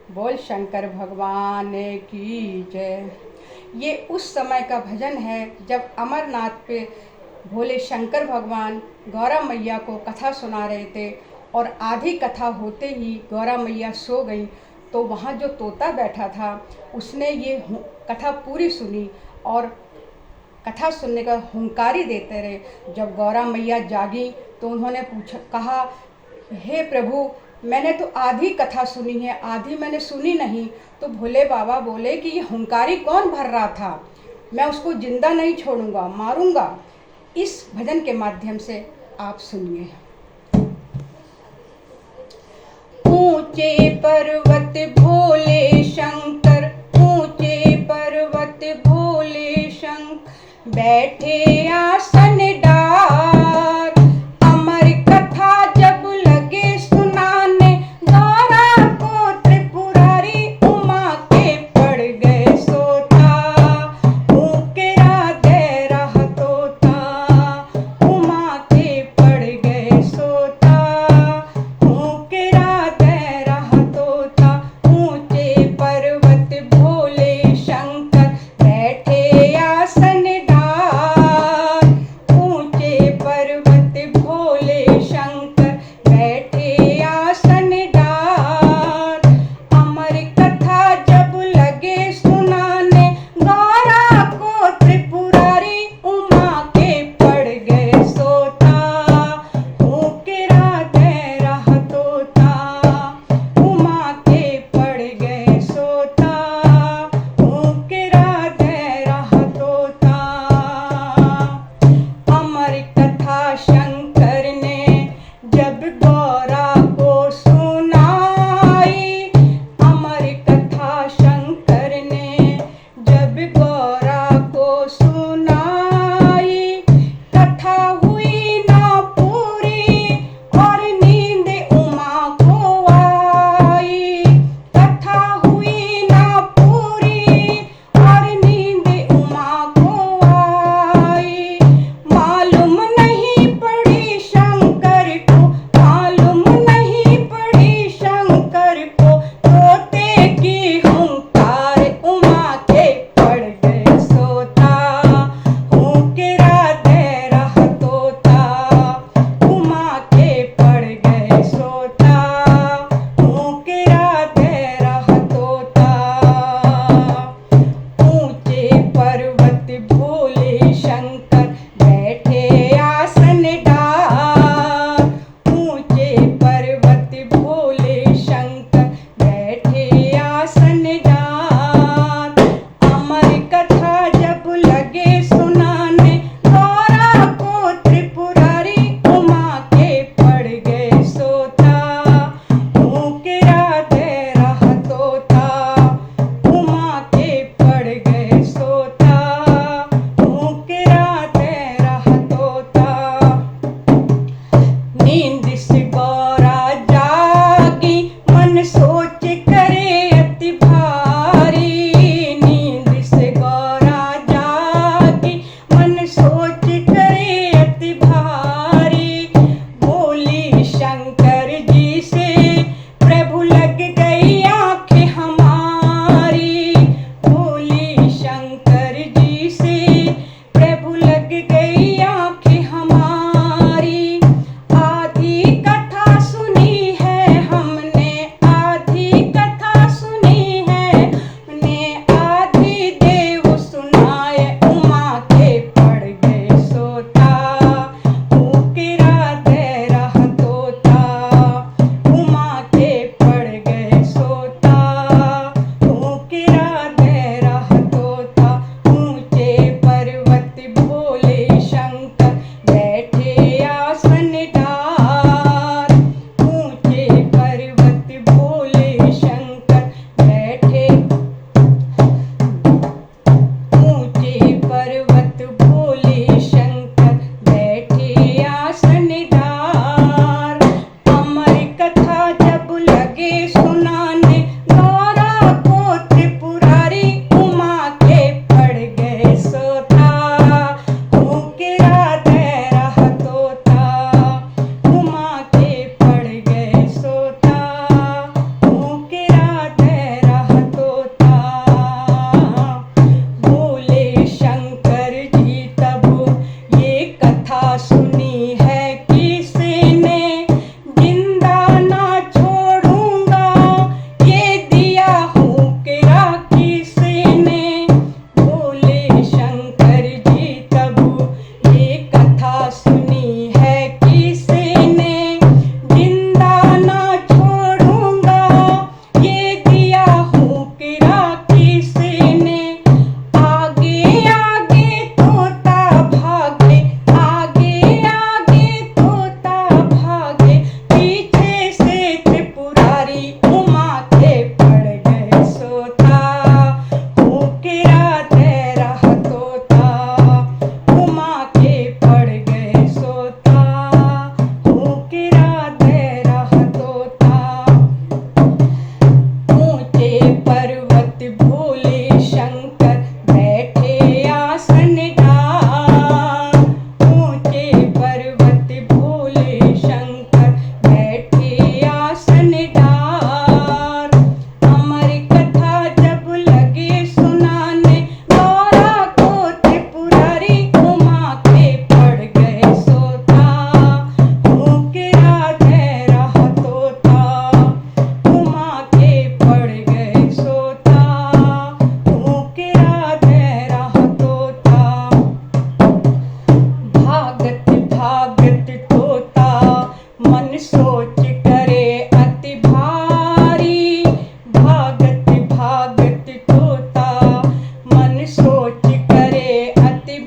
बोल शंकर भगवान की जय। ये उस समय का भजन है जब अमरनाथ पे भोले शंकर भगवान गौरा मैया को कथा सुना रहे थे और आधी कथा होते ही गौरा मैया सो गई। तो वहाँ जो तोता बैठा था उसने ये कथा पूरी सुनी और कथा सुनने का हुंकारी देते रहे। जब गौरा मैया जागी तो उन्होंने कहा, हे प्रभु, मैंने तो आधी कथा सुनी है, आधी मैंने सुनी नहीं। तो भोले बाबा बोले कि ये हुंकारी कौन भर रहा था, मैं उसको जिंदा नहीं छोड़ूंगा, मारूंगा। इस भजन के माध्यम से आप सुनिए। ऊंचे पर्वत भोले शंकर, ऊंचे पर्वत भोले शंकर, बैठे आसन डार। अमर कथा जब लगे सुनाने, गौरा को त्रिपुरारी उमा के पड़ गए सोता। ऊकेरा दे रहा तोता, उमा के पड़ गए सोता। ऊकेरा दे रहा तोता, ऊंचे पर्वत भोले शंकर, बैठे आसन डार। ऊंचे पर्वत भोले शंकर, बैठे आसन डार। अमर कथा जब लगे सुनाने, गौरा को त्रिपुरारी उमा के पड़ गए सोता। ऊकेरा दे रहा तोता, उमा के पड़ गए सोता। ऊकेरा दे रहा तोता। अमर कथा शंकर ने जब गौरा को सुनाई, अमर कथा शंकर ने जब गौरा को सुनाई। कथा हुई ना पूरी और नींद उमा को आई। कथा हुई ना पूरी और नींद उमा को आई। मालूम नहीं पड़ी शंकर को, मालूम नहीं पड़ी शंकर को, तोते की हुंकार उमा के पड़ गए सोता। ऊकेरा दे रहा तोता, उमा के पड़ गए सोता। ऊकेरा दे रहा तोता। ऊंचे पर्वत भोले शंकर, बैठे आसन डार। ऊंचे पर्वत भोले शंकर, बैठे आसन डार। अमर कथा जब लगे सुनाने, गौरा को त्रिपुरारी उमा के पड़ गए सोता। ऊकेरा दे रहा तोता, उमा के पड़ गए सोता। ऊकेरा दे रहा तोता। नींद से गौरा जागी, मन सोच करे अति भारी। नींद से गौरा जागी, मन सोच करे अति भारी। बोली शंकर जी से प्रभु लग गई आंखें हमारी। बोली शंकर जी से प्रभु लग गई आंखें हमारी। आधी कथा सुनी है हमने, आधी कथा सुनी है हमने, आधी देव सुनाए उमा के पड़ गए सोता। ऊकेरा दे रहा तोता, उमा के पड़ गए सोता। ऊकेरा दे रहा तोता। ऊंचे पर्वत भोले शंकर, बैठे आसन डार। ऊंचे पर्वत भोले शंकर, बैठे